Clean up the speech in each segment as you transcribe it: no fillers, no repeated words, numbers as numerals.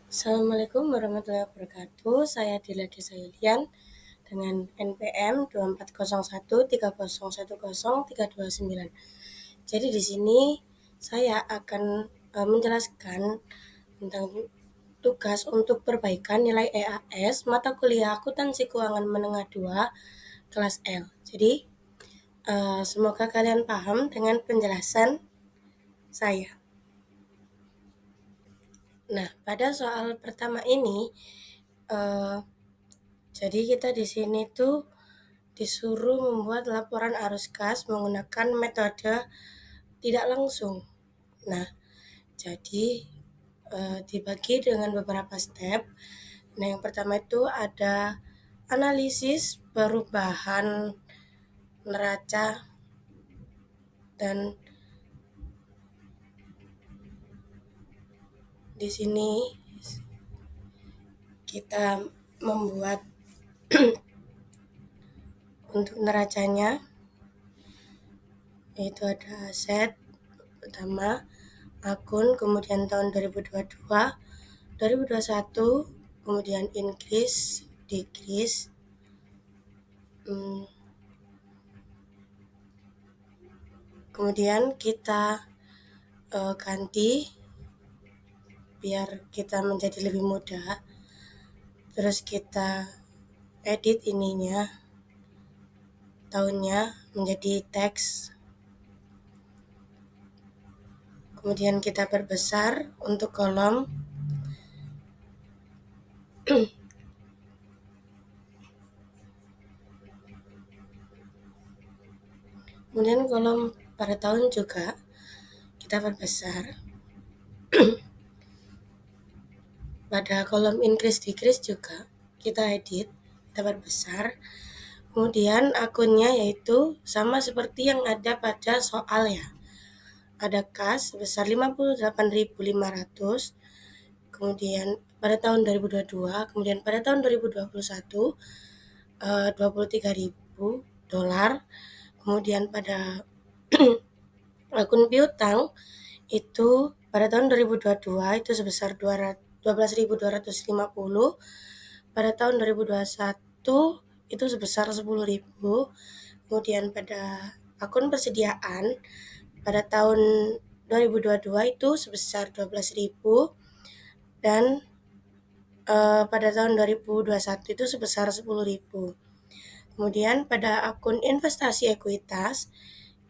Assalamualaikum warahmatullahi wabarakatuh. Saya Dila Desa Yulian dengan NPM 240130100329. Jadi di sini saya akan menjelaskan tentang tugas untuk perbaikan nilai EAS mata kuliah Akuntansi Keuangan Menengah 2 kelas L. Jadi semoga kalian paham dengan penjelasan saya. Nah, pada soal pertama ini, jadi kita di sini tuh disuruh membuat laporan arus kas menggunakan metode tidak langsung. Nah, jadi dibagi dengan beberapa step. Nah, yang pertama itu ada analisis perubahan neraca dan di sini kita membuat untuk neracanya, yaitu ada aset pertama, akun, kemudian tahun 2022, 2021, kemudian increase, decrease, kemudian kita ganti biar kita menjadi lebih mudah. Terus kita edit ininya, tahunnya menjadi teks. Kemudian kita perbesar untuk kolom. Kemudian kolom pada tahun juga kita perbesar. Pada kolom increase decrease juga kita edit, kita perbesar. Kemudian akunnya yaitu sama seperti yang ada pada soal ya. Ada kas sebesar 58.500, kemudian pada tahun 2022, kemudian pada tahun 2021 $23.000, kemudian pada akun piutang itu pada tahun 2022 itu sebesar 12.250, pada tahun 2021 itu sebesar 10.000, kemudian pada akun persediaan pada tahun 2022 itu sebesar 12.000 dan pada tahun 2021 itu sebesar 10.000. Kemudian pada akun investasi ekuitas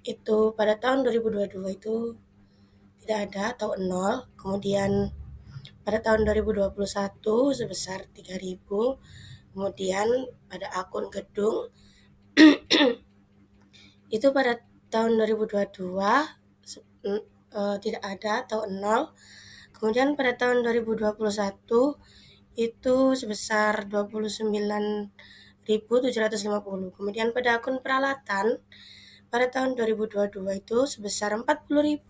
itu pada tahun 2022 itu tidak ada atau 0. Kemudian pada tahun 2021 sebesar 3.000. Kemudian pada akun gedung itu pada tahun 2022 tidak ada atau 0. Kemudian pada tahun 2021 itu sebesar 29.750. Kemudian pada akun peralatan pada tahun 2022 itu sebesar 40.000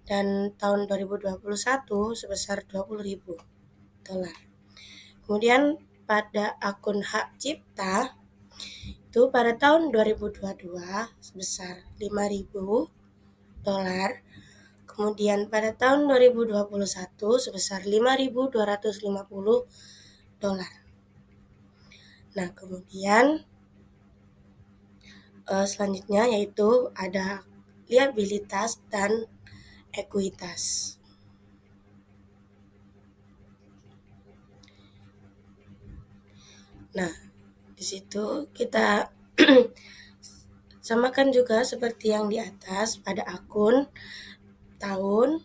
dan tahun 2021 sebesar $20.000. Kemudian pada akun hak cipta itu pada tahun 2022 sebesar $5.000. Kemudian pada tahun 2021 sebesar $5.250. Nah, kemudian selanjutnya yaitu ada liabilitas dan ekuitas. Nah, di situ kita samakan juga seperti yang di atas pada akun, tahun,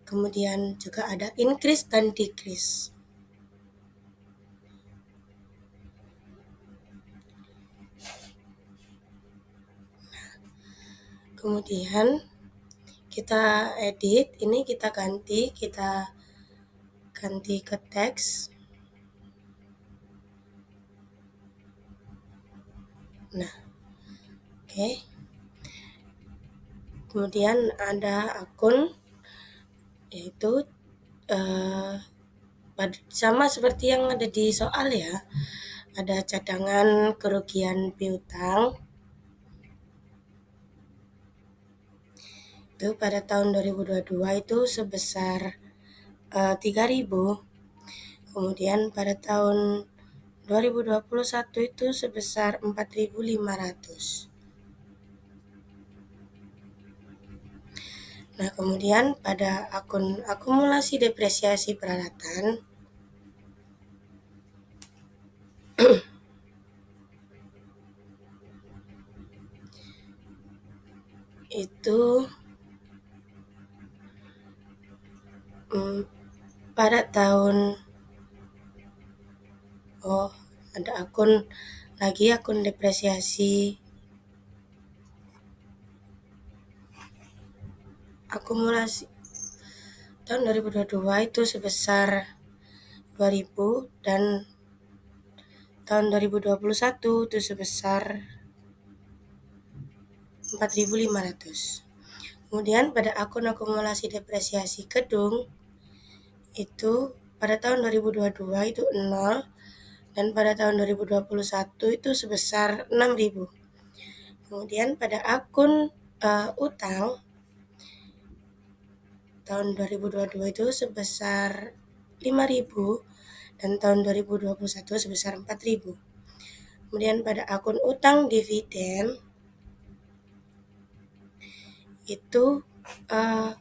kemudian juga ada increase dan decrease. Kemudian kita edit, ini kita ganti ke teks. Nah, oke. Kemudian ada akun yaitu sama seperti yang ada di soal ya. Ada cadangan kerugian piutang. Itu pada tahun 2022 itu sebesar 3.000. Kemudian pada tahun 2021 itu sebesar 4.500. Nah, kemudian pada akun akumulasi depresiasi peralatan itu pada tahun ada akun depresiasi akumulasi tahun 2022 itu sebesar 2.000 dan tahun 2021 itu sebesar 4.500. Kemudian pada akun akumulasi depresiasi gedung itu pada tahun 2022 itu 0 dan pada tahun 2021 itu sebesar 6.000. Kemudian pada akun utang tahun 2022 itu sebesar 5.000 dan tahun 2021 sebesar 4.000. Kemudian pada akun utang dividen itu tahun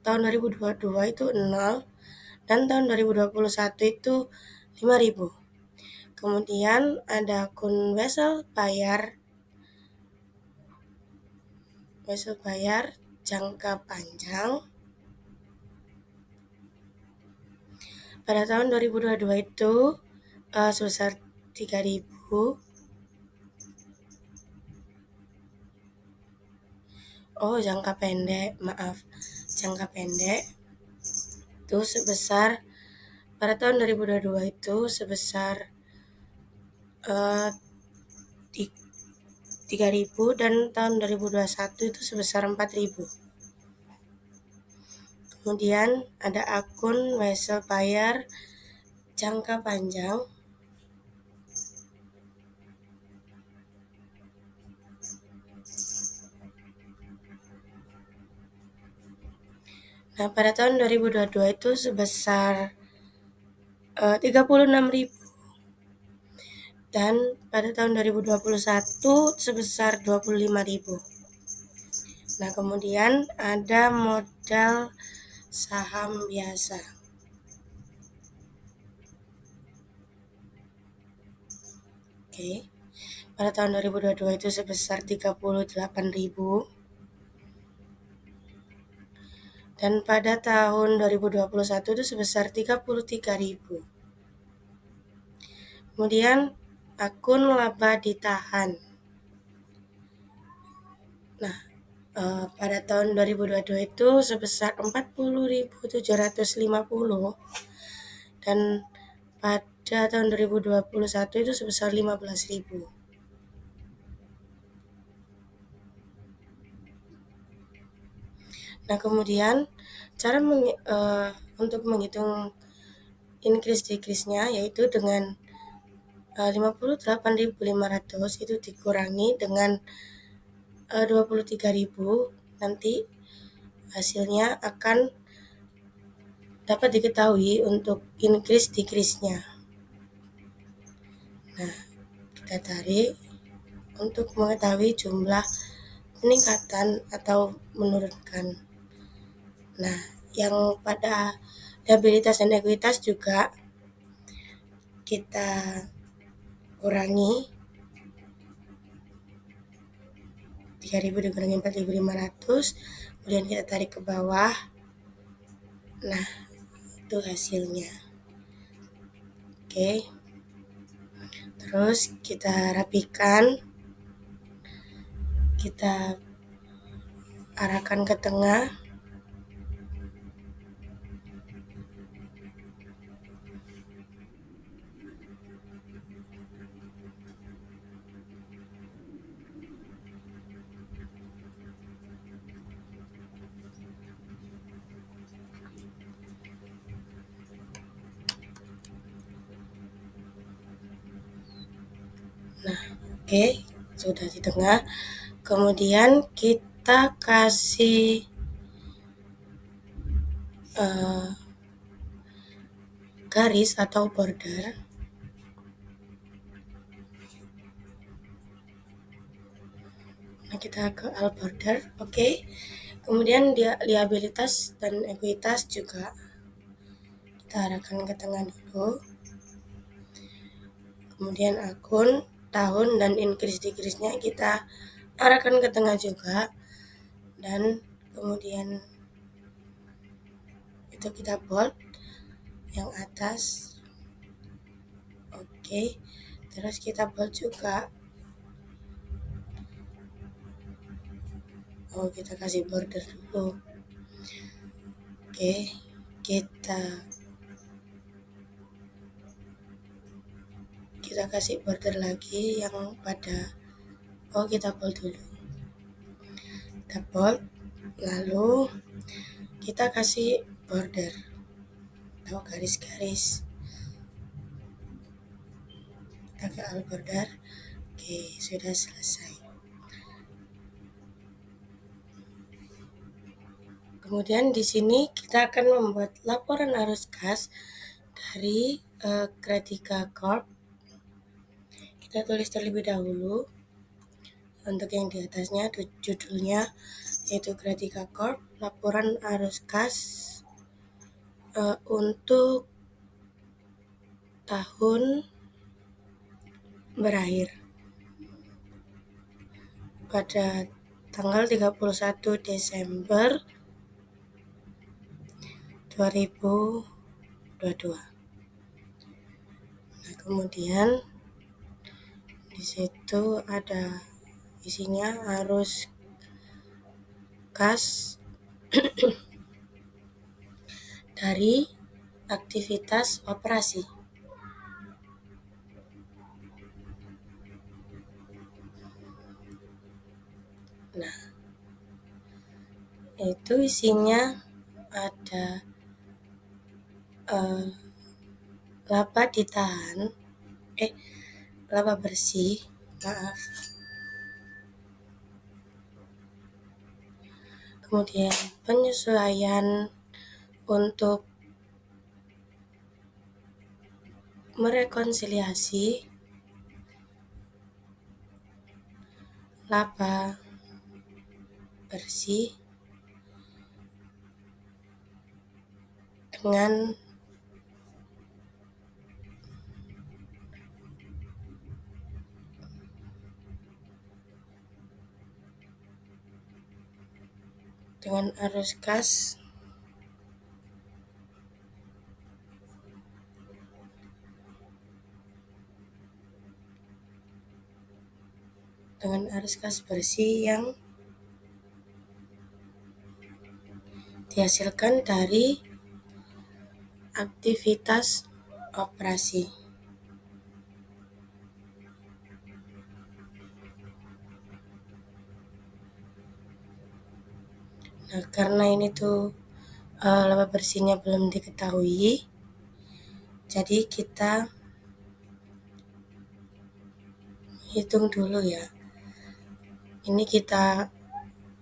2022 itu 0 dan tahun 2021 itu 5.000. Kemudian ada akun wesel bayar jangka panjang pada tahun 2022 itu sebesar 3.000. Jangka pendek itu sebesar pada tahun 2022 itu sebesar 3.000 dan tahun 2021 itu sebesar 4.000. Kemudian ada akun wesel bayar jangka panjang Nah, pada tahun 2022 itu sebesar 36.000 dan pada tahun 2021 sebesar 25.000. Nah, kemudian ada modal saham biasa. Pada tahun 2022 itu sebesar 38.000 dan pada tahun 2021 itu sebesar 33.000. Kemudian akun laba ditahan. Nah, pada tahun 2022 itu sebesar 40.750 dan pada tahun 2021 itu sebesar 15.000. Nah, kemudian cara untuk menghitung increase decrease-nya yaitu dengan 58.500 itu dikurangi dengan 23.000, nanti hasilnya akan dapat diketahui untuk increase decrease-nya. Nah, kita tarik untuk mengetahui jumlah peningkatan atau menurunkan. Nah, yang pada liabilitas dan ekuitas juga kita kurangi 3.000 dikurangi 4.500, kemudian kita tarik ke bawah. Nah, itu hasilnya. Terus kita rapikan, kita arahkan ke tengah. Nah, sudah di tengah. Kemudian kita kasih garis atau border. Nah, kita ke all border, oke. Kemudian dia liabilitas dan ekuitas juga kita arahkan ke tengah dulu. Kemudian akun, tahun, dan increase decrease-nya kita arahkan ke tengah juga. Dan kemudian itu kita bold yang atas, oke. Terus kita bold juga, kita kasih border dulu, oke. Kita kasih border lagi yang pada, kita bold dulu, kita bold, lalu kita kasih border atau garis-garis, kita ke all border, oke. Sudah selesai. Kemudian di sini kita akan membuat laporan arus kas dari Kratika Corp. Kita tulis terlebih dahulu untuk yang di atasnya, judulnya yaitu Kratika Corp, laporan arus kas untuk tahun berakhir pada tanggal 31 Desember 2022. Nah, kemudian di situ ada isinya arus kas dari aktivitas operasi. Nah, itu isinya ada laba ditahan, laba bersih, maaf. Kemudian penyesuaian untuk merekonsiliasi laba bersih dengan arus kas bersih yang dihasilkan dari aktivitas operasi. Nah, karena ini tuh laba bersihnya belum diketahui, jadi kita hitung dulu ya. Ini kita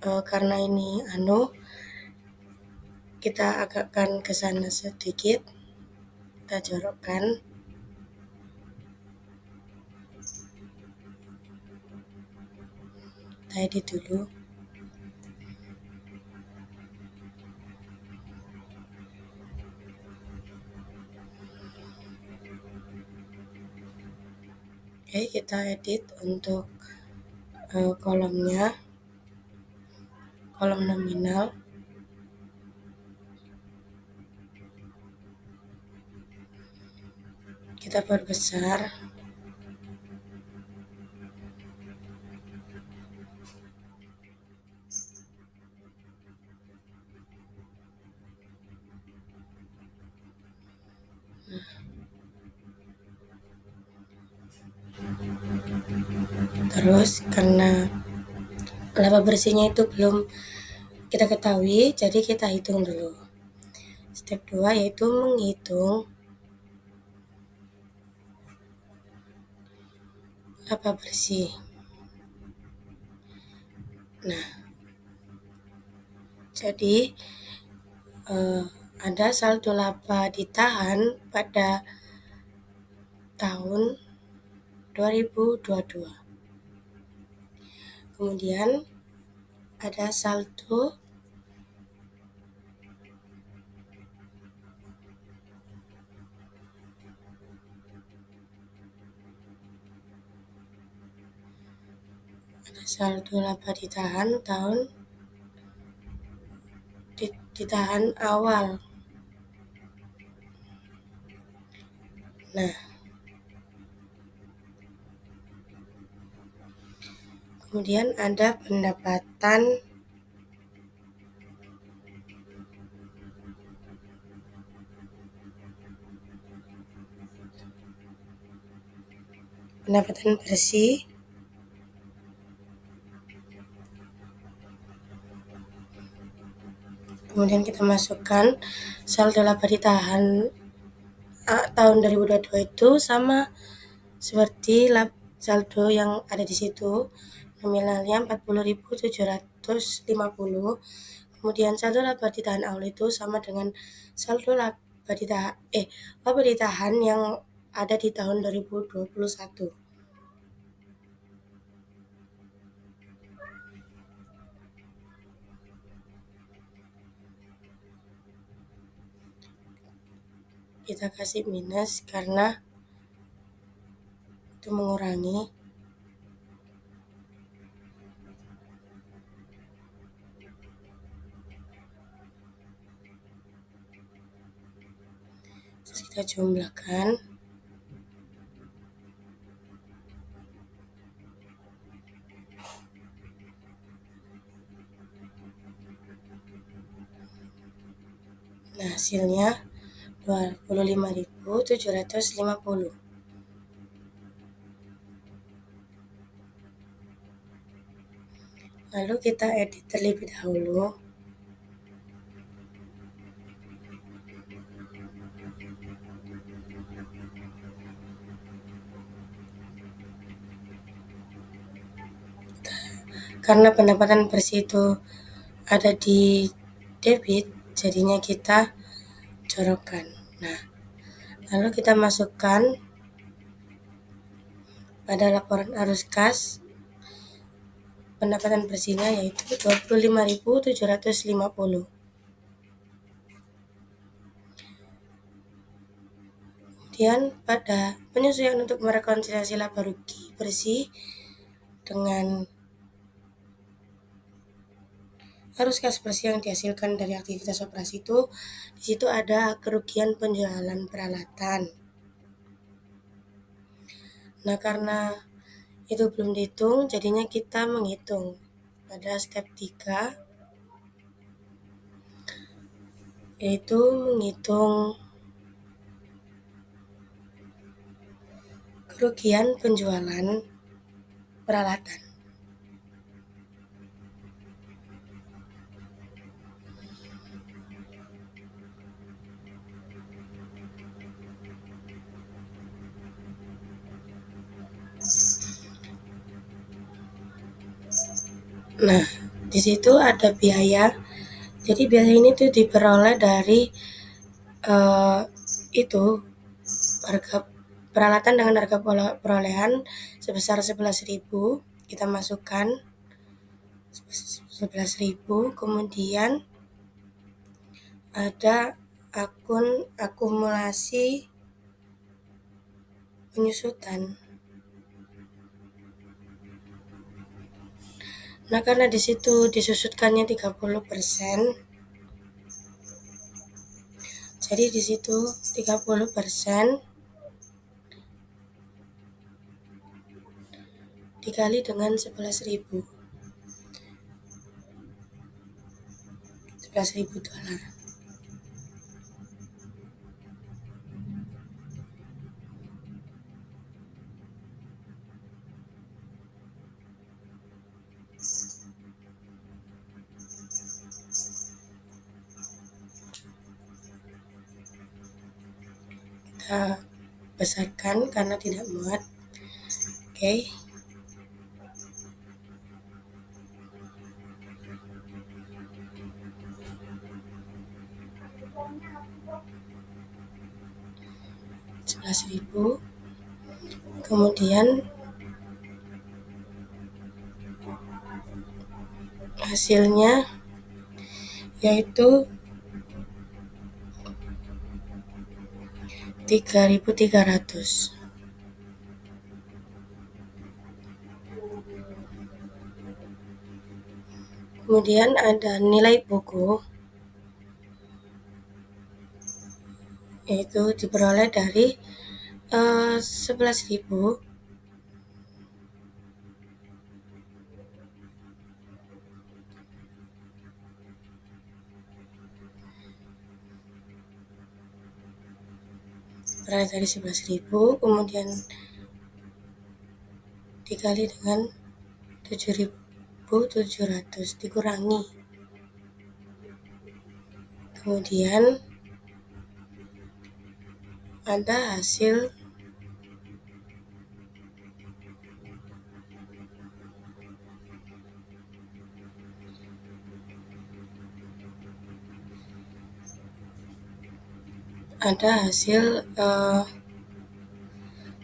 karena ini kita agakkan ke sana sedikit, kita jorokkan. Kita edit dulu. Oke, kita edit untuk kolomnya, kolom nominal. Kita perbesar. Terus karena laba bersihnya itu belum kita ketahui, jadi kita hitung dulu. Step 2 yaitu menghitung laba bersih. Nah, jadi ada saldo laba ditahan pada tahun 2022. Kemudian ada saldo laba ditahan ditahan awal. Nah, kemudian ada pendapatan bersih. Kemudian kita masukkan saldo laba ditahan tahun 2022 itu sama seperti saldo yang ada di situ, nominalnya 40.750. Kemudian saldo laba ditahan awal itu sama dengan saldo laba ditahan yang ada di tahun 2021. Kita kasih minus karena itu mengurangi. Terus kita jumlahkan. Nah, hasilnya 25.750. Lalu kita edit terlebih dahulu. Karena pendapatan bersih itu ada di debit, jadinya kita corokkan. Nah, lalu kita masukkan pada laporan arus kas pendapatan bersihnya yaitu 25.750. Kemudian pada penyesuaian untuk merekonsiliasi laba rugi bersih dengan arus kas bersih yang dihasilkan dari aktivitas operasi itu, di situ ada kerugian penjualan peralatan. Nah, karena itu belum dihitung, jadinya kita menghitung pada step 3, yaitu menghitung kerugian penjualan peralatan. Nah, di situ ada biaya. Jadi biaya ini tuh diperoleh dari itu harga peralatan dengan harga perolehan sebesar 11.000. Kita masukkan 11.000. Kemudian ada akun akumulasi penyusutan. Nah, karena di situ disusutkannya 30%, jadi di situ 30% dikali dengan 11.000 $11.000. Kita besarkan karena tidak muat. Oke. 11.000. Kemudian hasilnya yaitu 3.300. Kemudian ada nilai buku, yaitu diperoleh dari 11.000 berasal dari 11.000, kemudian dikali dengan 7.700 dikurangi, kemudian ada hasil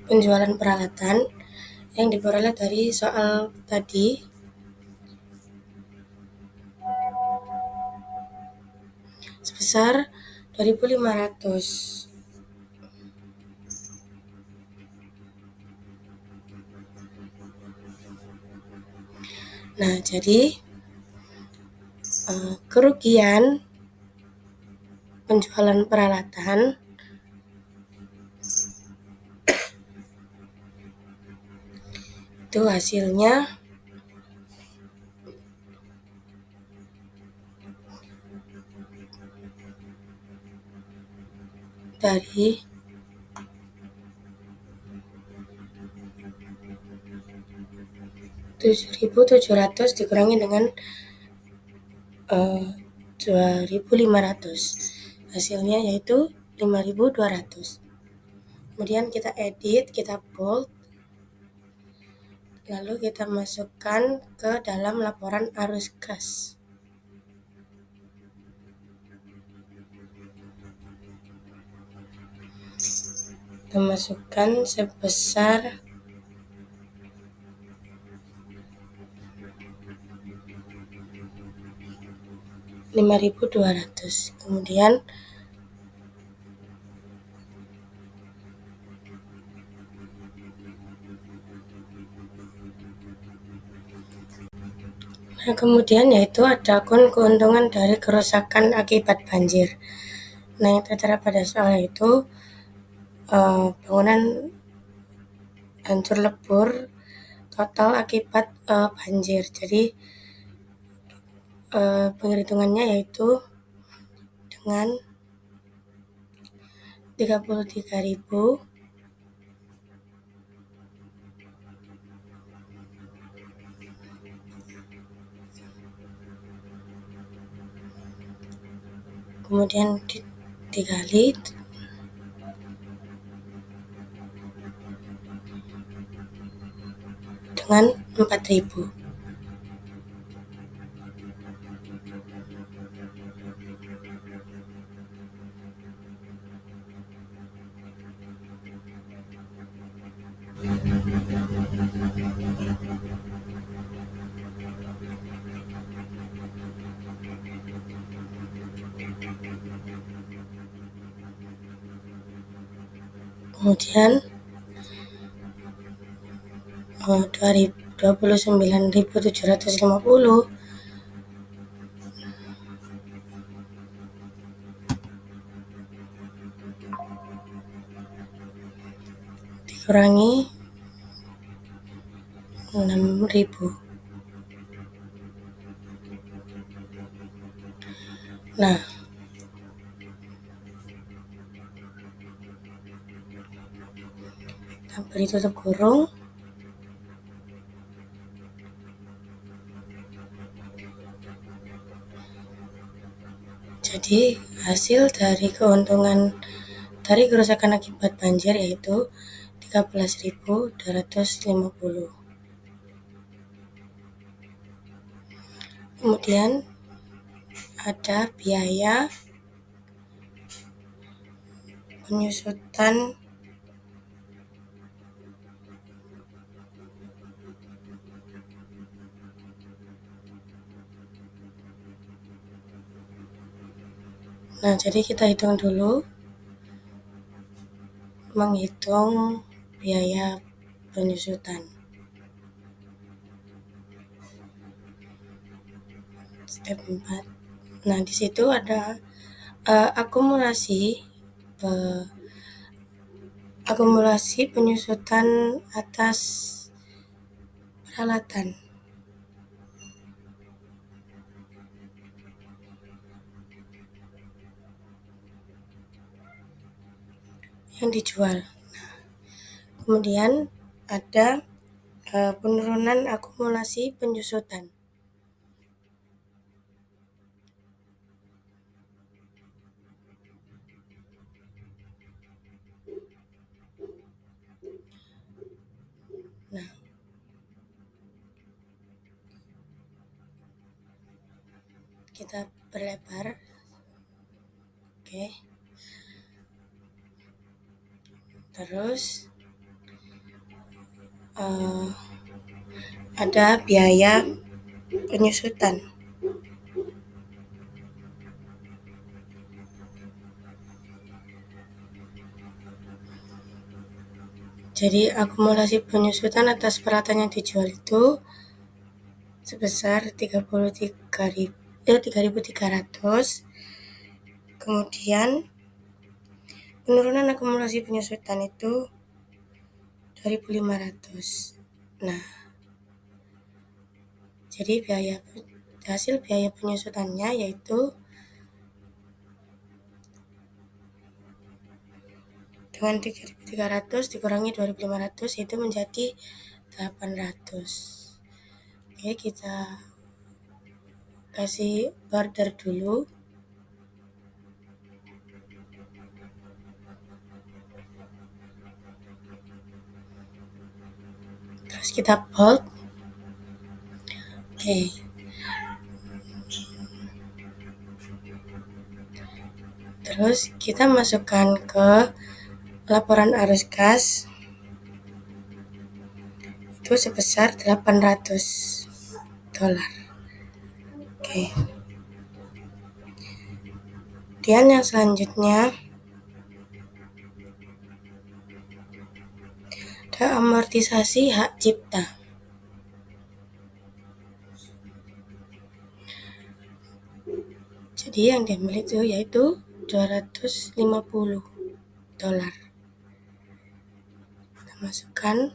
penjualan peralatan yang diperoleh dari soal tadi sebesar 2.500. Nah, jadi kerugian penjualan peralatan itu hasilnya dari 7.700 dikurangi dengan 2.500, hasilnya yaitu 5.200. Kemudian kita edit, kita bold, lalu kita masukkan ke dalam laporan arus kas. Kita masukkan sebesar 5.200. Kemudian yaitu ada akun keuntungan dari kerusakan akibat banjir. Nah, yang tertera pada soal itu bangunan hancur lebur total akibat banjir. Jadi penghitungannya yaitu dengan 33.000 kemudian dikali dengan 4.000. Kemudian 29.750 dikurangi 6.000. Nah, kita beri tutup kurung. Jadi hasil dari keuntungan dari kerusakan akibat banjir yaitu 13.250. Kemudian ada biaya penyusutan Nah, jadi kita hitung dulu, menghitung biaya penyusutan. Step 4. Nah, di situ ada eh, akumulasi penyusutan atas peralatan yang dijual. Kemudian ada penurunan akumulasi penyusutan. Nah, kita perlebar. Oke. Terus ada biaya penyusutan. Jadi akumulasi penyusutan atas peralatan yang dijual itu sebesar 3.300. Kemudian penurunan akumulasi penyusutan itu 2.500. Nah, jadi hasil biaya penyusutannya yaitu dengan 3.300 dikurangi 2.500 itu menjadi 800. Oke, kita kasih border dulu. Terus kita bold. Oke. Terus kita masukkan ke laporan arus kas itu sebesar $800. Oke. Kemudian yang selanjutnya ada amortisasi hak cipta. Jadi yang diambil itu yaitu $250. Kita masukkan.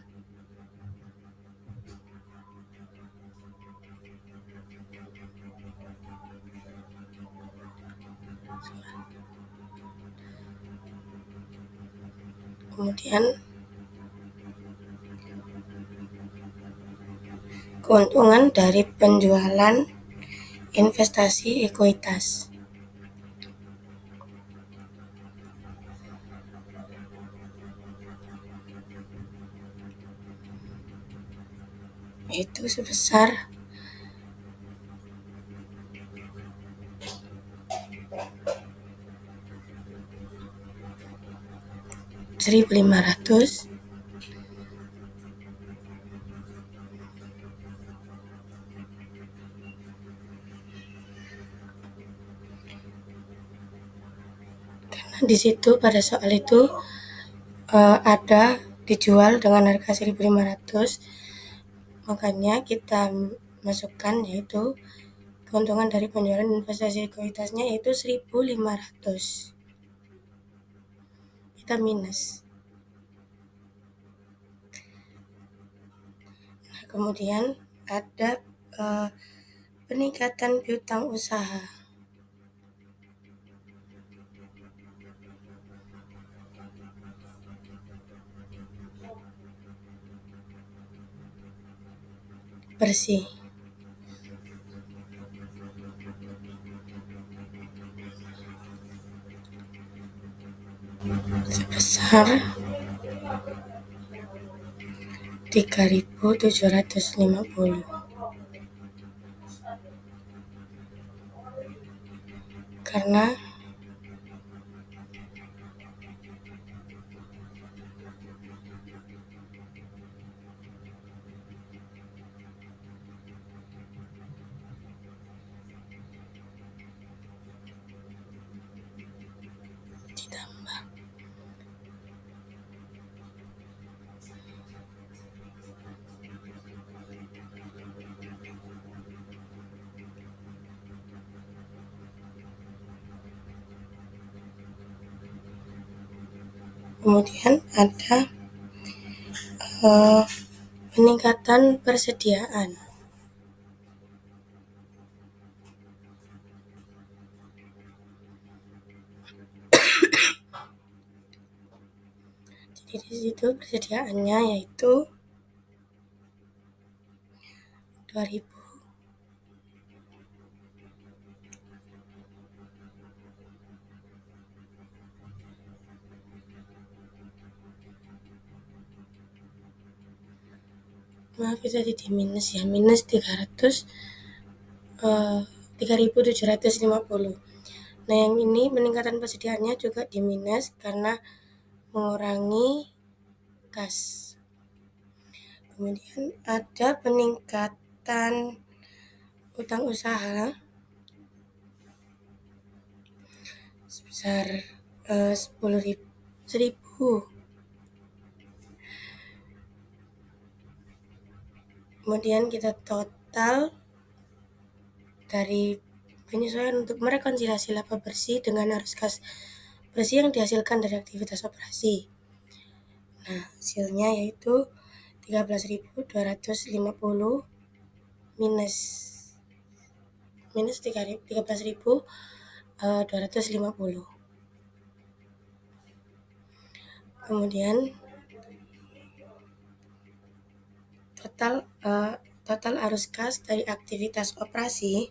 Kemudian keuntungan dari penjualan investasi ekuitas. Itu sebesar $1.500. Karena di situ pada soal itu ada dijual dengan harga 1.500, makanya kita masukkan yaitu keuntungan dari penjualan investasi ekuitasnya yaitu 1.500. Kita minus. Nah, kemudian ada peningkatan piutang usaha. Bersih. Sebesar 3.750. Karena ditambah. Kemudian ada peningkatan persediaan. Jadi di situ persediaannya yaitu 2000. Maaf itu tadi di minus ya, minus 3.750. Nah yang ini peningkatan persediaannya juga di minus karena mengurangi kas. Kemudian ada peningkatan utang usaha sebesar 10.000. Kemudian kita total dari penyesuaian untuk merekonsiliasi laba bersih dengan arus kas bersih yang dihasilkan dari aktivitas operasi. Nah, hasilnya yaitu 13.250 minus 13.250. Kemudian total arus kas dari aktivitas operasi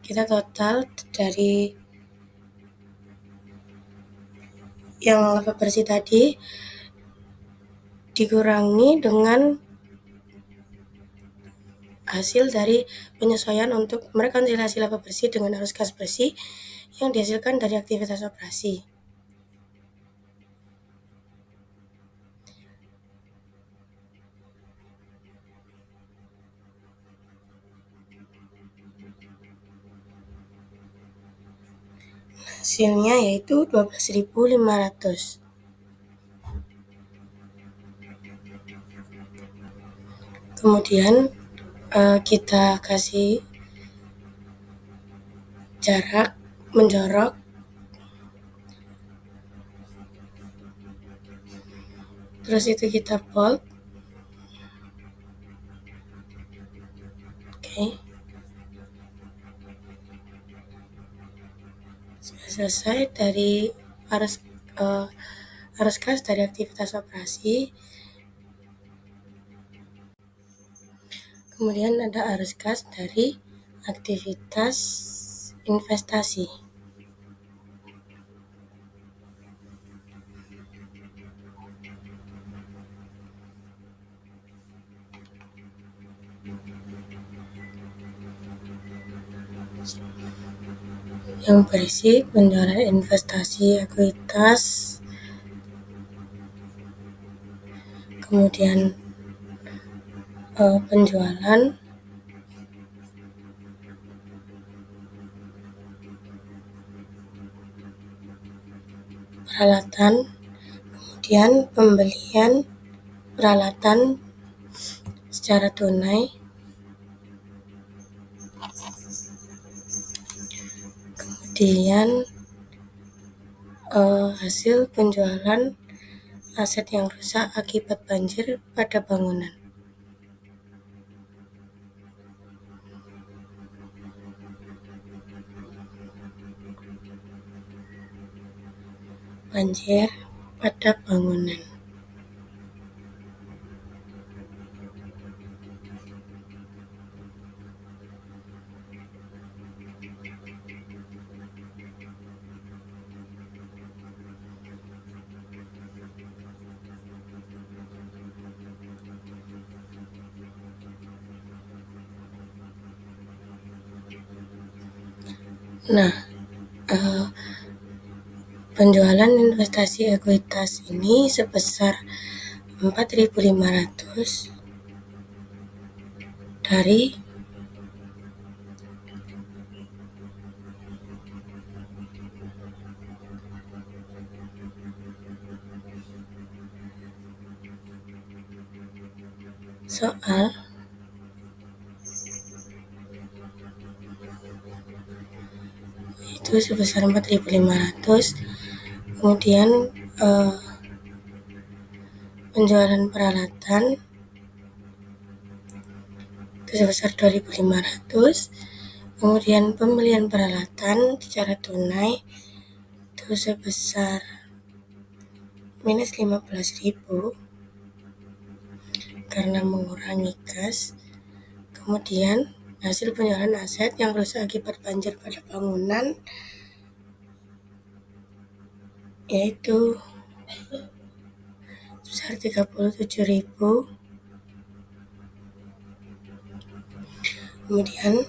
kita total dari yang laba bersih tadi dikurangi dengan hasil dari penyesuaian untuk merekonsiliasi laba bersih dengan arus kas bersih yang dihasilkan dari aktivitas operasi. Hasilnya yaitu 12.500. Kemudian kita kasih jarak menjorok, terus itu kita bold. Oke. Selesai dari arus kas dari aktivitas operasi. Kemudian ada arus kas dari aktivitas investasi. Yang berisi penjualan investasi ekuitas, kemudian penjualan peralatan, kemudian pembelian peralatan secara tunai, kemudian hasil penjualan aset yang rusak akibat banjir pada bangunan. Banjir pada bangunan. Nah, penjualan investasi ekuitas ini sebesar 4.500 dari soal itu sebesar 4.500. Kemudian eh, penjualan peralatan itu sebesar 2.500. Kemudian pembelian peralatan secara tunai itu sebesar minus 15.000 karena mengurangi kas. Kemudian hasil penjualan aset yang rusak akibat banjir pada bangunan yaitu sebesar 37.000. Kemudian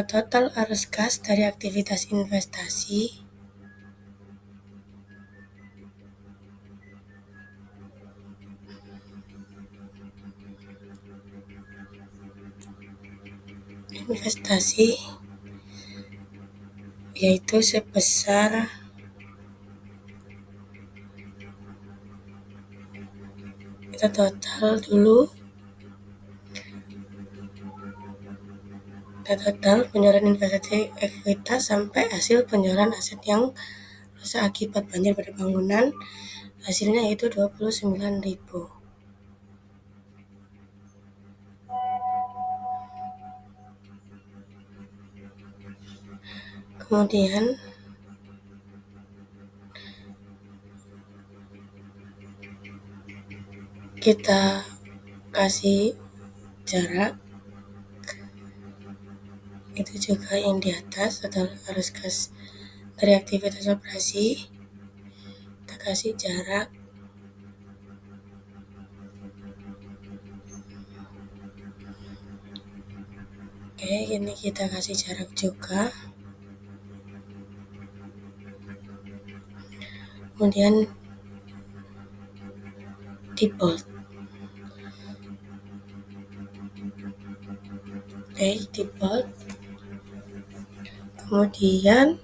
total arus kas dari aktivitas investasi yaitu sebesar kita total penjualan investasi ekuitas sampai hasil penjualan aset yang rusak akibat banjir pada bangunan, hasilnya yaitu 29.000. Kemudian kita kasih jarak itu juga yang di atas atau arus kas dari aktivitas operasi, kita kasih jarak. Oke, ini kita kasih jarak juga. Kemudian di bold. Oke, di bold. Kemudian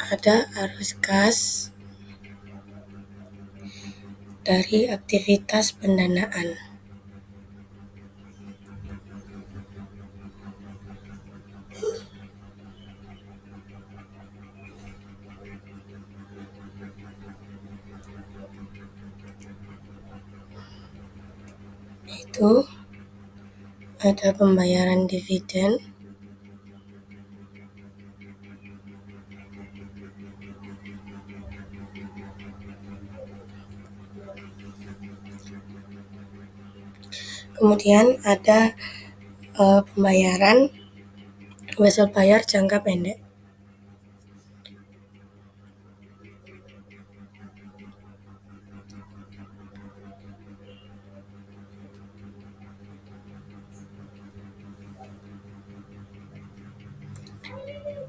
ada arus kas dari aktivitas pendanaan. Itu ada pembayaran dividen, kemudian ada pembayaran wesel bayar jangka pendek.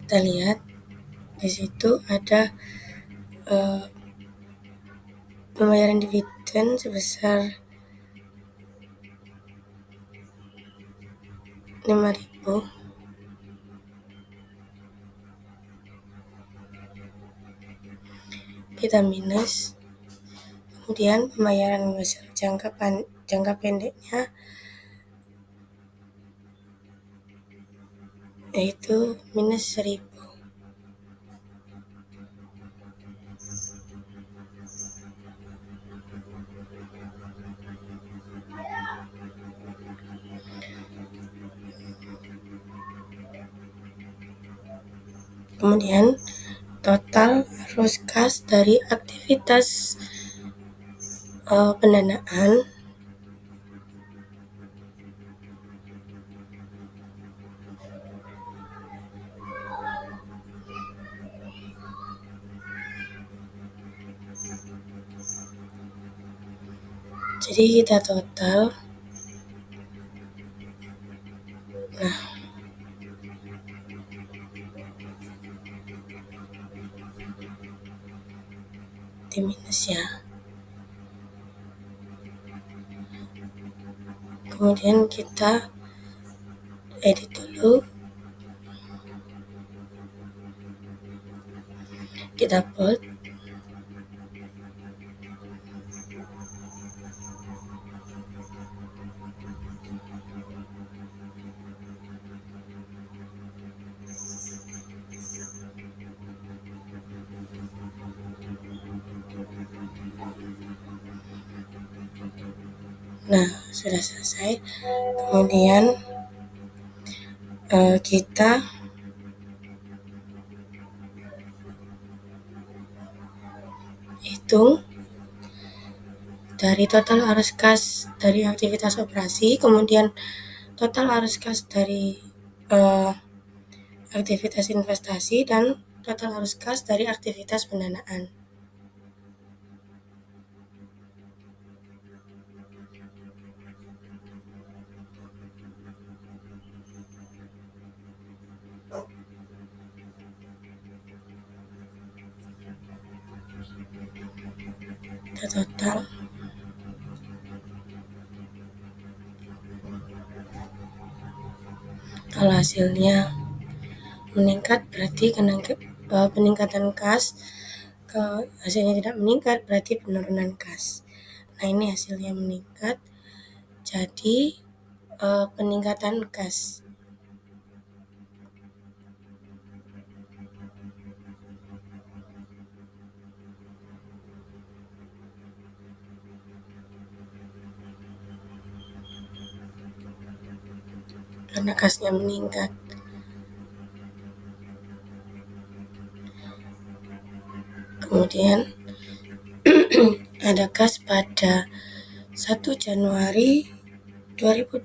Kita lihat di situ ada pembayaran dividen sebesar 5.000. Kita minus. Kemudian pembayaran wesel jangka pendeknya yaitu minus 1.000. Kemudian total arus kas dari aktivitas pendanaan jadi kita total Nah, di minus ya. Kemudian kita edit dulu, kita bold. Nah, sudah selesai. Kemudian kita hitung dari total arus kas dari aktivitas operasi, kemudian total arus kas dari uh, aktivitas investasi, dan total arus kas dari aktivitas pendanaan. Kita total. Kalau hasilnya meningkat berarti peningkatan kas, kalau hasilnya tidak meningkat berarti penurunan kas. Nah, ini hasilnya meningkat, jadi peningkatan kas. Karena kasnya meningkat. Kemudian ada kas pada 1 Januari 2022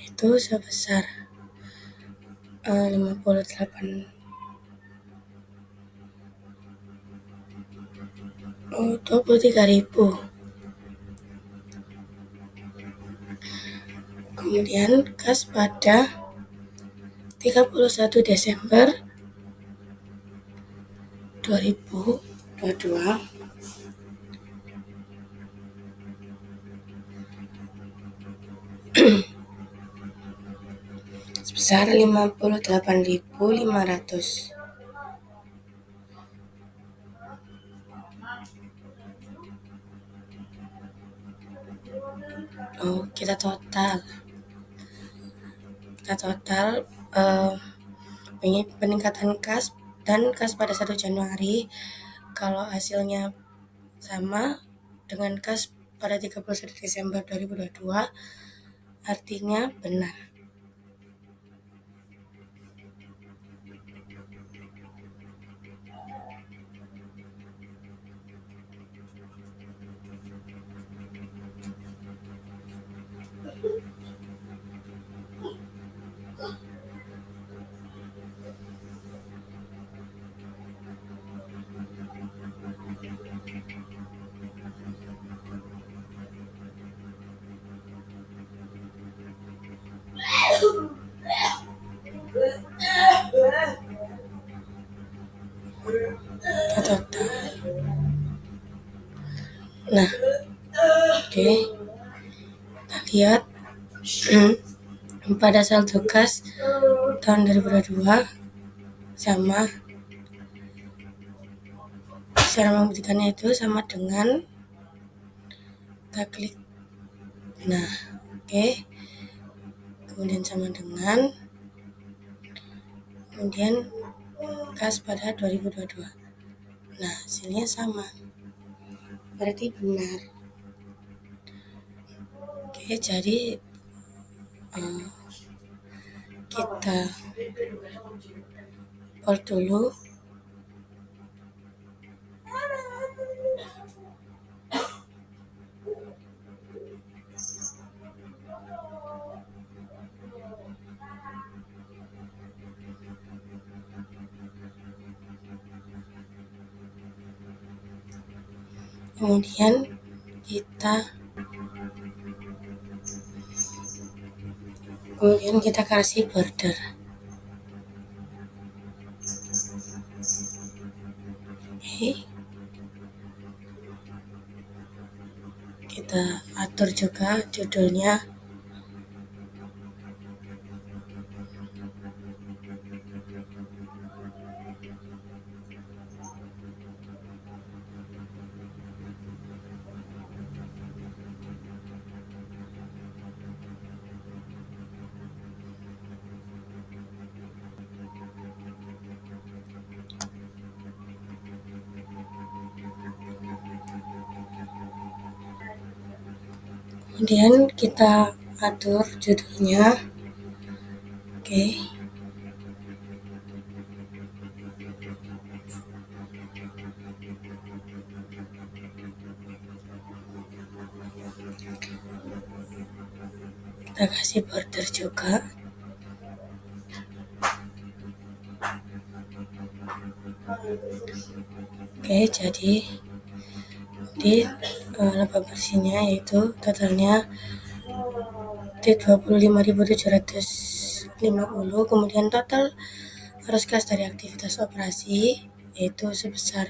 itu sebesar 58 23.000. Kemudian kas pada 31 Desember 2022 sebesar 58.500. Kita total ini peningkatan kas dan kas pada 1 Januari. Kalau hasilnya sama dengan kas pada 31 Desember 2022, artinya benar. Kita total. Nah, oke. Kita lihat pada saldo kas tahun 2022 sama, cara membuktikannya itu sama dengan kita klik. Nah, oke. Kemudian sama dengan, kemudian kas pada 2022. Nah, hasilnya sama, berarti benar. Oke, jadi kita hold dulu. kemudian kita kasih border. Oke, kita atur juga judulnya. Kemudian kita atur judulnya. Oke, kita kasih border juga. Oke, jadi di laba bersihnya yaitu totalnya di 25.750, kemudian total arus kas dari aktivitas operasi yaitu sebesar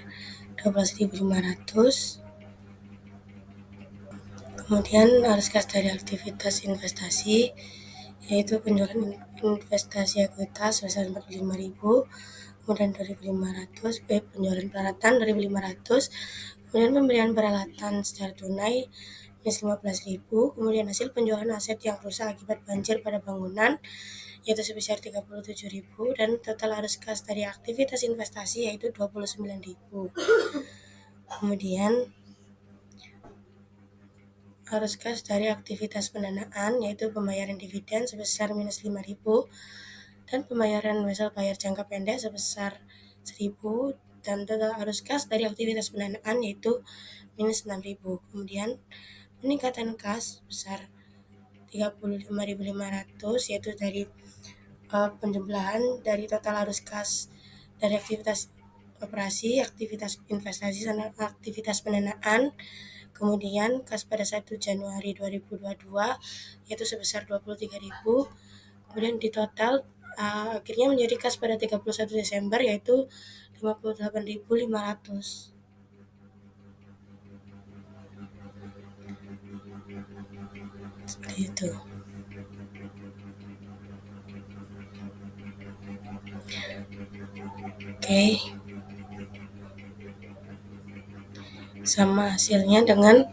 12.500, kemudian arus kas dari aktivitas investasi yaitu penjualan investasi ekuitas sebesar 45.000, kemudian 2.500, penjualan peralatan 2.500, kemudian pembelian peralatan secara tunai minus 15.000, kemudian hasil penjualan aset yang rusak akibat banjir pada bangunan yaitu sebesar 37.000, dan total arus kas dari aktivitas investasi yaitu 29.000. Kemudian arus kas dari aktivitas pendanaan yaitu pembayaran dividen sebesar minus 5.000, dan pembayaran wesel bayar jangka pendek sebesar 1.000, dan total arus kas dari aktivitas pendanaan yaitu minus 6.000. Kemudian peningkatan kas besar 35.500 yaitu dari penjumlahan dari total arus kas dari aktivitas operasi, aktivitas investasi, dan aktivitas pendanaan. Kemudian kas pada 1 Januari 2022 yaitu sebesar 23.000. Kemudian di total akhirnya menjadi kas pada 31 Desember yaitu 58.500. Seperti itu. Oke. Sama hasilnya dengan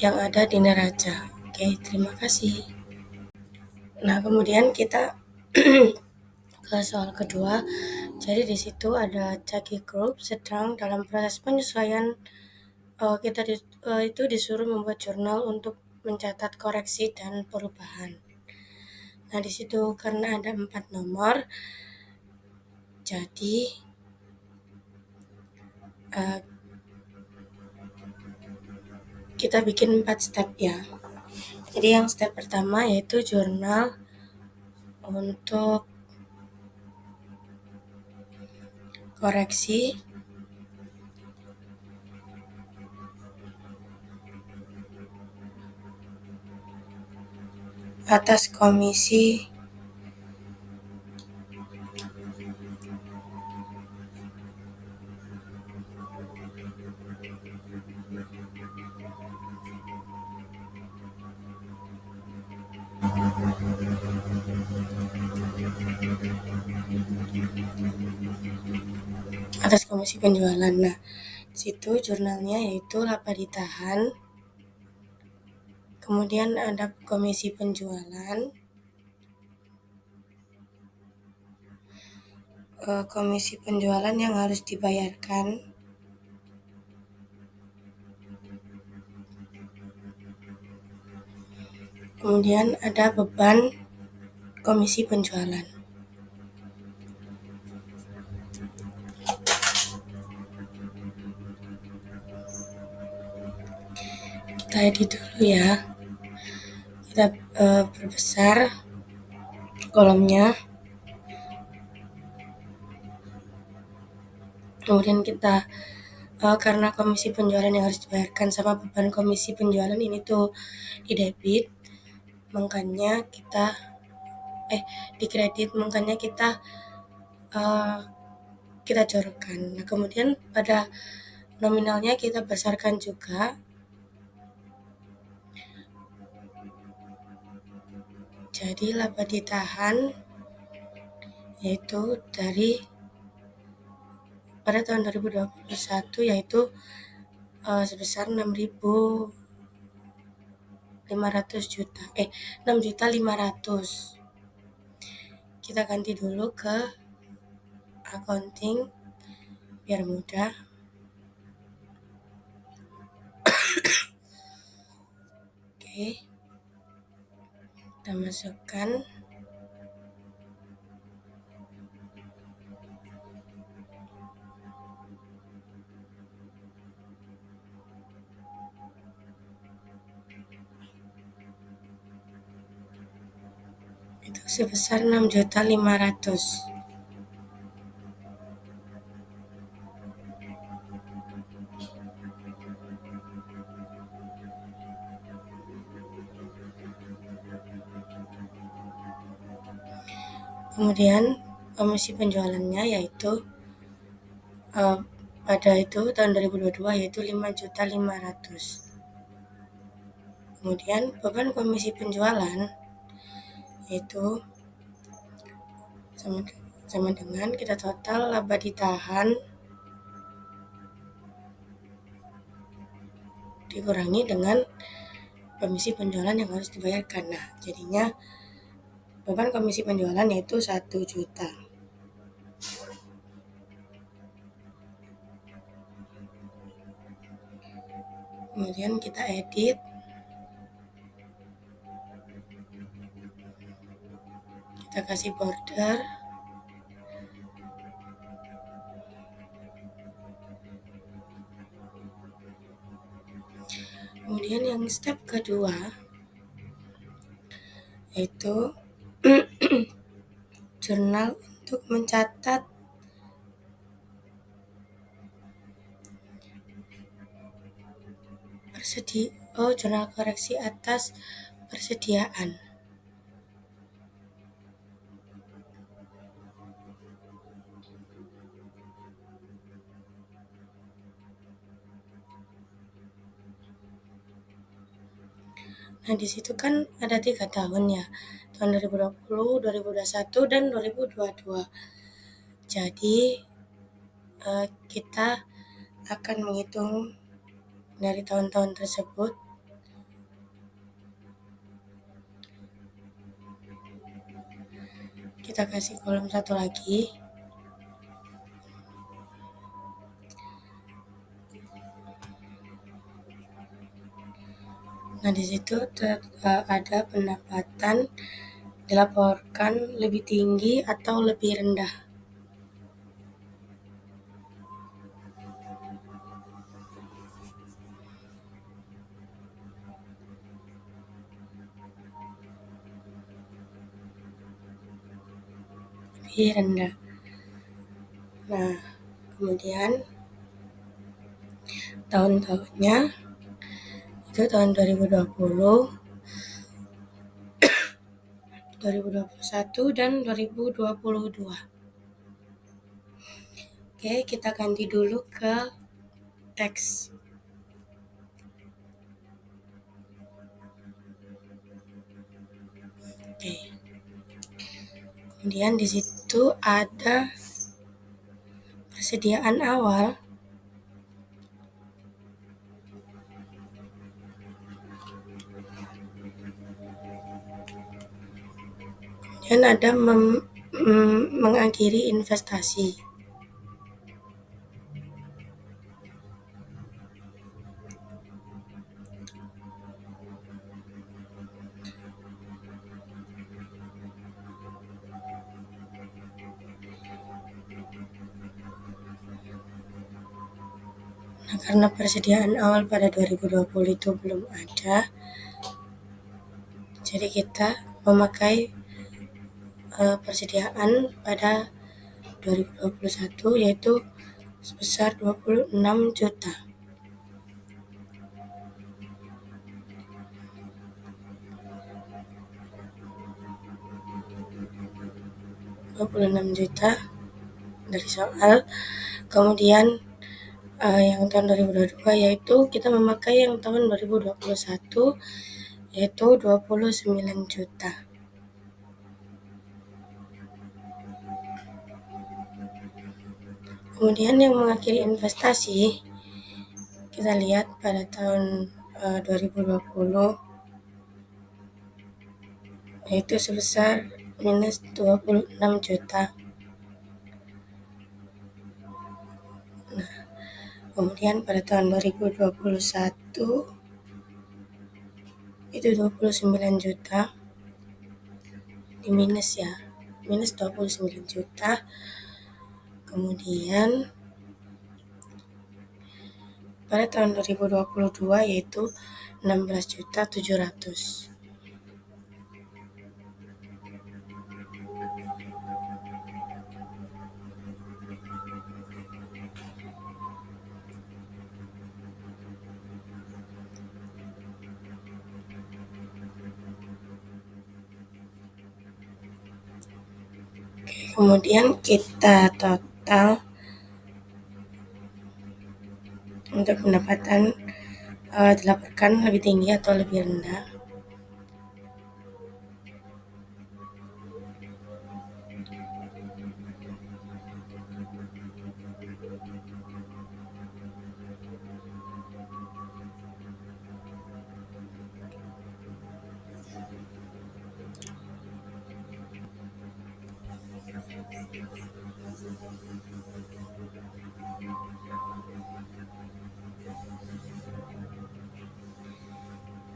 yang ada di neraca. Oke, terima kasih. Nah, kemudian kita ke soal kedua. Jadi di situ ada Caki Group sedang dalam proses penyesuaian. Kita itu disuruh membuat jurnal untuk mencatat koreksi dan perubahan. Nah, di situ karena ada 4 nomor, jadi kita bikin 4 step ya. Jadi yang step pertama yaitu jurnal untuk koreksi atas komisi penjualan. Nah, situ jurnalnya yaitu laba ditahan, kemudian ada komisi penjualan, komisi penjualan yang harus dibayarkan, kemudian ada beban komisi penjualan. Kita edit dulu ya. Kita perbesar kolomnya, kemudian kita karena komisi penjualan yang harus dibayarkan sama beban komisi penjualan ini tuh di debit, makanya kita di kredit, makanya uh, kita jorokkan. Nah, kemudian pada nominalnya kita besarkan juga. Jadi laba ditahan yaitu dari pada tahun 2021 yaitu sebesar 6.500 juta. 6.500.000. Kita ganti dulu ke accounting biar mudah. Oke. Kita masukkan itu sebesar 6.500.000. Kemudian komisi penjualannya yaitu pada itu tahun 2022 yaitu 5.500.000. Kemudian beban komisi penjualan yaitu sama dengan kita total laba ditahan dikurangi dengan komisi penjualan yang harus dibayarkan. Nah, jadinya beban komisi penjualan yaitu 1 juta. Kemudian kita edit. Kita kasih border. Kemudian yang step kedua yaitu jurnal untuk mencatat jurnal koreksi atas persediaan. Nah, di situ kan ada 3 tahun ya, tahun 2020, 2021, dan 2022. Jadi, kita akan menghitung dari tahun-tahun tersebut. Kita kasih kolom satu lagi. Nah, di situ ada pendapatan dilaporkan lebih tinggi atau lebih rendah. Lebih rendah. Nah, kemudian tahun-tahunnya itu tahun 2020, 2021, dan 2022. Oke, kita ganti dulu ke teks. Oke. Kemudian di situ ada persediaan awal. Kemudian ada mengakhiri investasi. Nah, karena persediaan awal pada 2020 itu belum ada, jadi kita memakai persediaan pada 2021 yaitu sebesar 26 juta. Rp26 juta dari soal. Kemudian yang tahun 2022 yaitu kita memakai yang tahun 2021 yaitu 29 juta. Kemudian yang mengakhiri investasi kita lihat pada tahun 2020 yaitu sebesar minus 26 juta. Kemudian pada tahun 2021 itu 29 juta di minus ya, minus 29 juta. Kemudian pada tahun 2022 yaitu 16.700.000. Kemudian kita total untuk pendapatan dilaporkan lebih tinggi atau lebih rendah.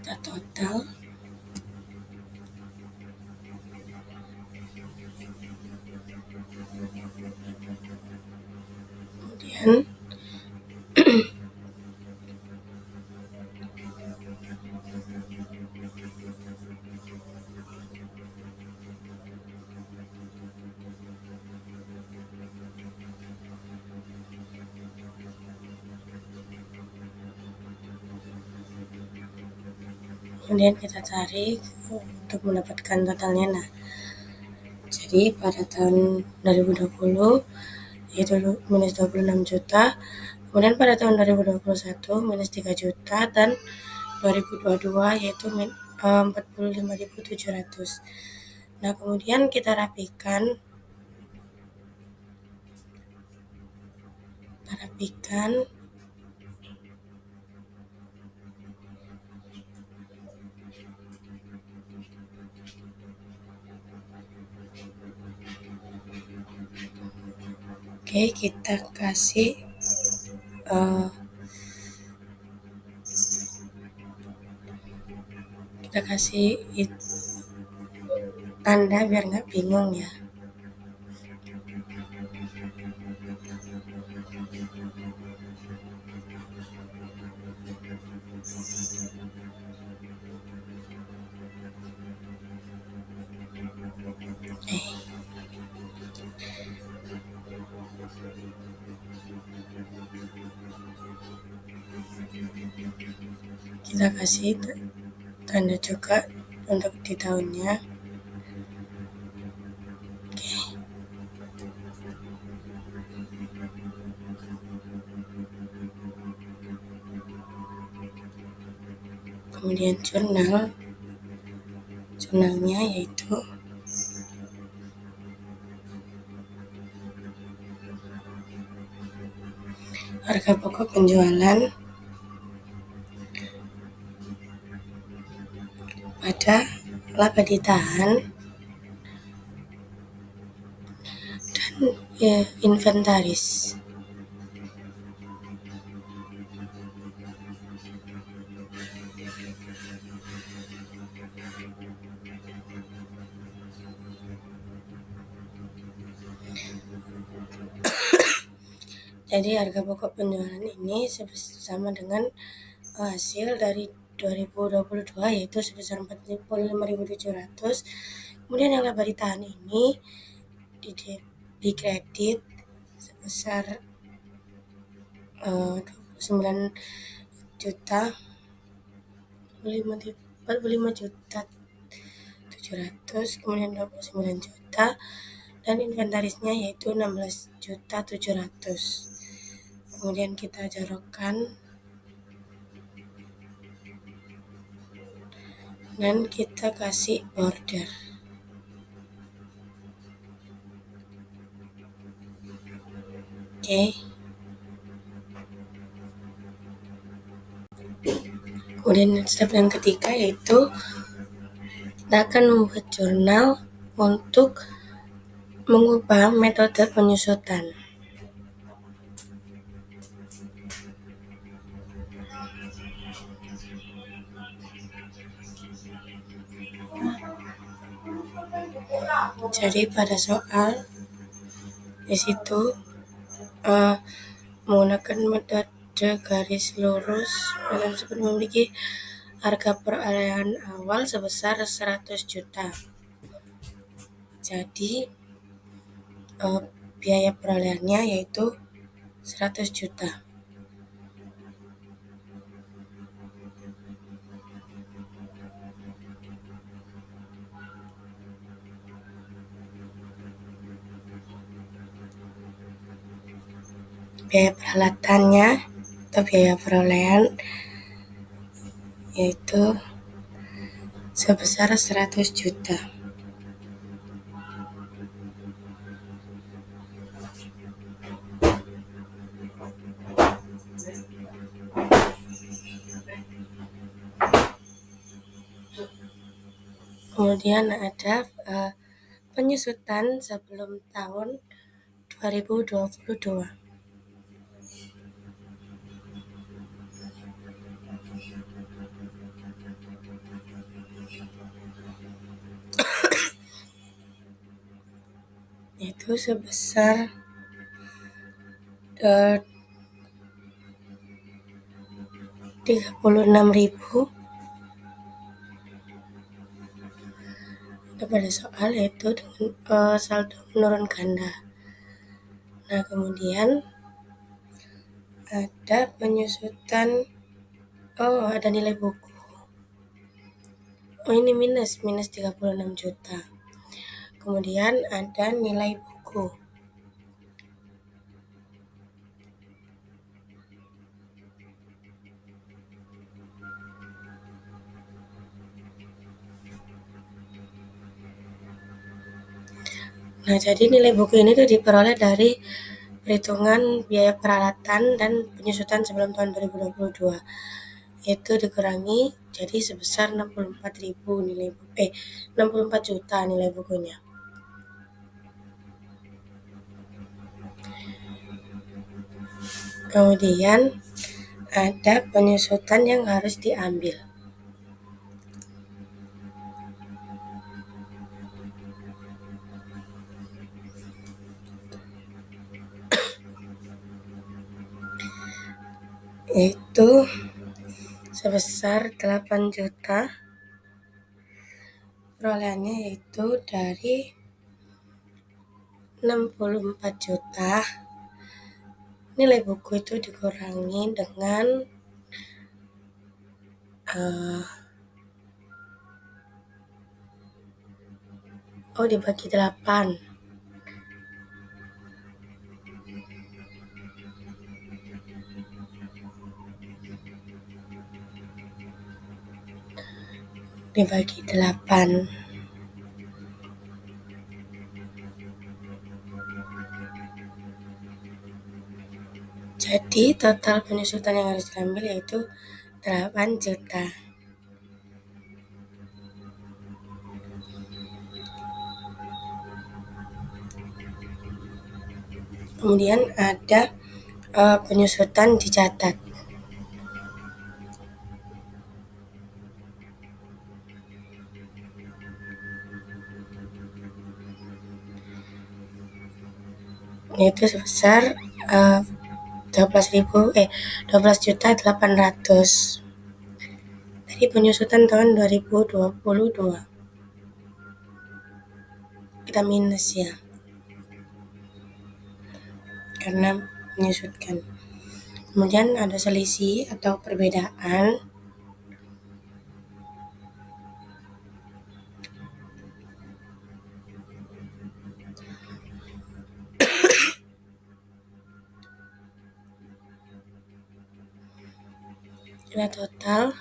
Kita total kemudian kita tarik untuk mendapatkan totalnya. Nah, jadi pada tahun 2020 yaitu minus 26 juta, kemudian pada tahun 2021 minus 3 juta, dan 2022 yaitu 45.700. Nah, kemudian kita rapikan Oke, kita kasih tanda biar nggak bingung ya. Kita kasih tanda juga untuk di tahunnya. Kemudian jurnalnya yaitu harga pokok penjualan pada laba ditahan dan inventaris. Jadi harga pokok penjualan ini sama dengan hasil dari 2022 yaitu sebesar 45.700. Kemudian yang laba ditahan ini dikredit sebesar 29 juta 45 juta 700, kemudian 29 juta, dan inventarisnya yaitu 16 juta 700. Kemudian kita jarokkan dan kita kasih border. Oke. Kemudian step yang ketiga yaitu kita akan membuat jurnal untuk mengubah metode penyusutan. Jadi pada soal di situ menggunakan metode garis lurus, metode tersebut memiliki harga perolehan awal sebesar 100 juta. Jadi biaya perolehannya yaitu 100 juta. Biaya peralatannya atau biaya perolehan yaitu sebesar 100 juta. Kemudian ada penyusutan sebelum tahun 2022. Yaitu sebesar 36.000 pada soal yaitu dengan saldo menurun ganda. Nah, kemudian ada penyusutan, ada nilai buku. Ini minus 36 juta. Kemudian ada nilai buku. Nah, jadi nilai buku ini tuh diperoleh dari perhitungan biaya peralatan dan penyusutan sebelum tahun 2022. Itu dikurangi jadi sebesar 64 juta nilai bukunya. Kemudian ada penyusutan yang harus diambil. Itu sebesar 8 juta. Perolehannya yaitu dari 64 juta. Nilai buku itu dikurangi dengan dibagi 8. Dibagi 8. Jadi total penyusutan yang harus diambil yaitu 8 juta. Kemudian ada penyusutan dicatat. Yaitu sebesar 12.800 dari penyusutan tahun 2022. Kita minus ya karena menyusutkan. Kemudian ada selisih atau perbedaan. Nilai total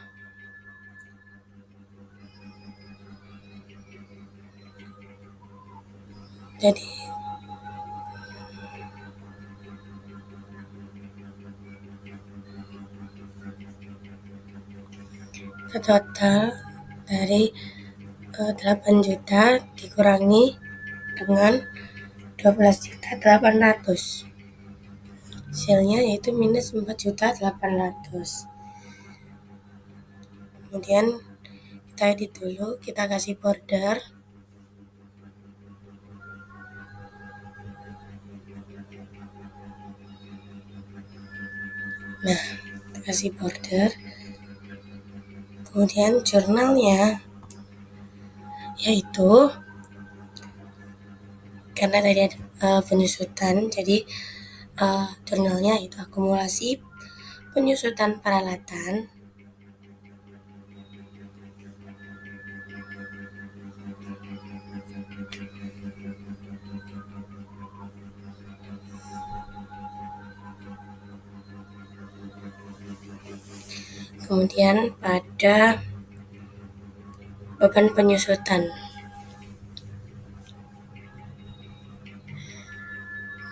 jadi total dari 8 juta dikurangi dengan 12.800.000. Hasilnya yaitu minus 4.800.000. Kemudian kita edit dulu, kita kasih border. Nah, kita kasih border. Kemudian jurnalnya yaitu karena tadi ada penyusutan, jadi jurnalnya itu akumulasi penyusutan peralatan kemudian pada beban penyusutan.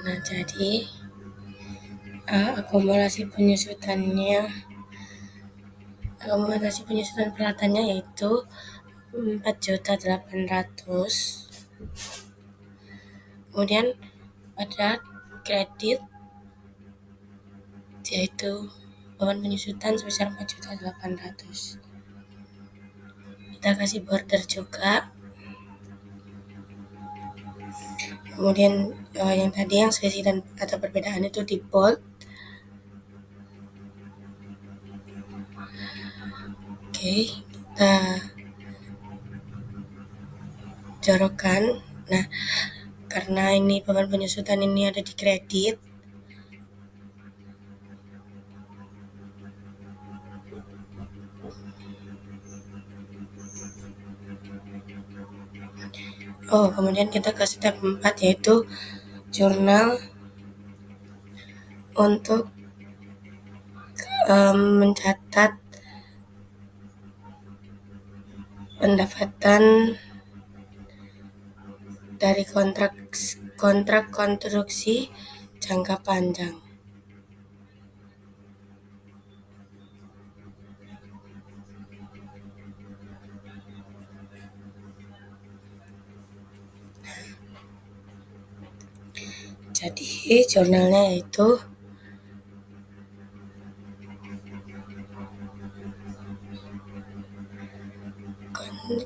Nah, jadi akumulasi penyusutan peralatannya yaitu 4.800.000. Kemudian pada kredit yaitu beban penyusutan sebesar 4.800.000. Kita kasih border juga. Kemudian yang tadi yang selisih dan atau perbedaan itu di bold. Oke, kita jorokan. Nah, karena ini beban penyusutan ini ada di kredit, kemudian kita ke step 4 yaitu jurnal untuk mencatat pendapatan dari kontrak konstruksi jangka panjang. Jadi jurnalnya yaitu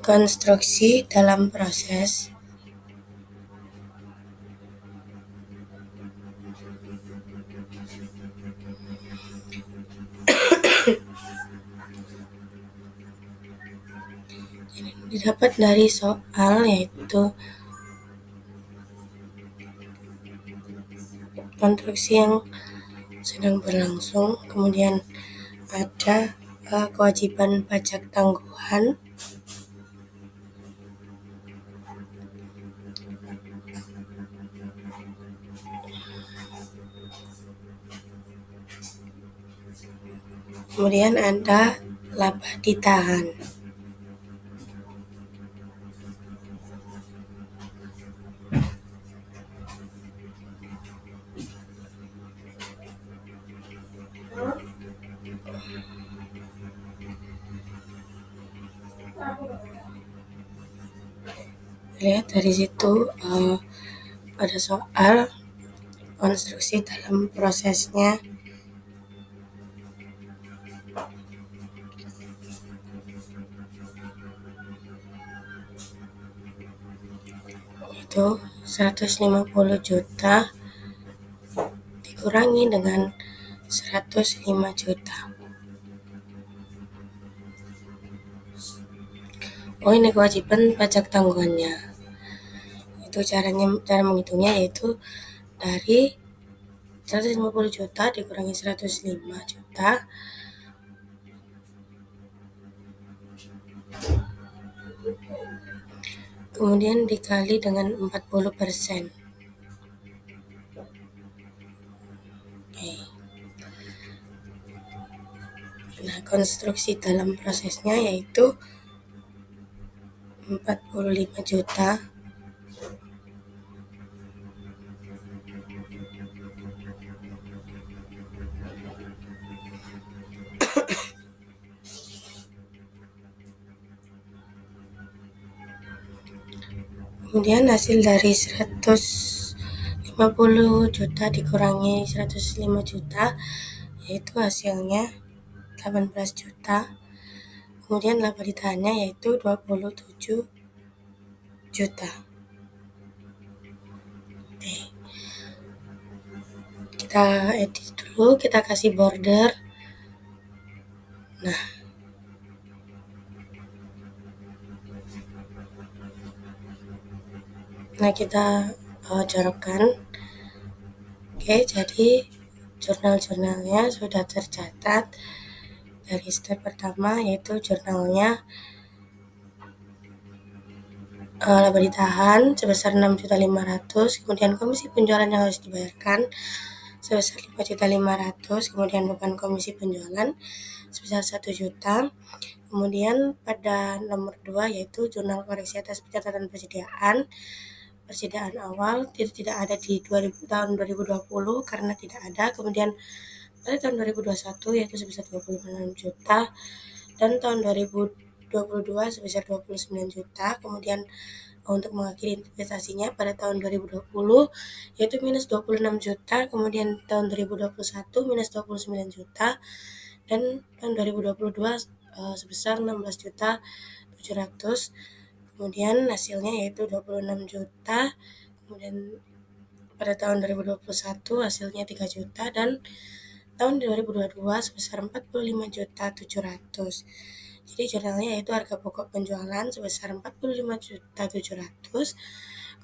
konstruksi dalam proses didapat dari soal yaitu konstruksi yang sedang berlangsung, kemudian ada kewajiban pajak tangguhan, kemudian ada laba ditahan. Lihat dari situ ada soal konstruksi dalam prosesnya itu 150 juta dikurangi dengan 105 juta. Ini kewajiban pajak tanggungannya. Itu cara menghitungnya yaitu dari 150 juta dikurangi 105 juta, kemudian dikali dengan 40%. Oke. Nah, konstruksi dalam prosesnya yaitu 45 juta kemudian hasil dari 150 juta dikurangi 105 juta yaitu hasilnya 18 juta. Kemudian laba ditahannya yaitu 27 juta. Oke. Kita edit dulu, kita kasih border. Nah, kita jorokkan. Oke, jadi jurnal-jurnalnya sudah tercatat dari step pertama yaitu jurnalnya laba ditahan sebesar 6.500.000, kemudian komisi penjualan yang harus dibayarkan sebesar 5.500.000, kemudian beban komisi penjualan sebesar 1 juta. Kemudian pada nomor 2 yaitu jurnal koreksi atas pencatatan persediaan awal tidak ada di tahun 2020 karena tidak ada. Kemudian pada tahun 2021 yaitu sebesar 26 juta dan tahun 2022 sebesar 29 juta. Kemudian untuk mengakhiri investasinya pada tahun 2020 yaitu minus 26 juta, kemudian tahun 2021 minus 29 juta, dan tahun 2022 sebesar 16 juta 700. Kemudian hasilnya yaitu 26 juta, kemudian pada tahun 2021 hasilnya 3 juta, dan tahun 2022 sebesar 45 juta 700. Jadi jurnalnya yaitu harga pokok penjualan sebesar 45 juta 700,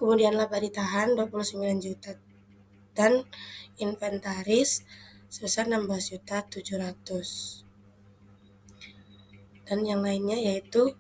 kemudian laba ditahan 29 juta, dan inventaris sebesar 16 juta 700. Dan yang lainnya yaitu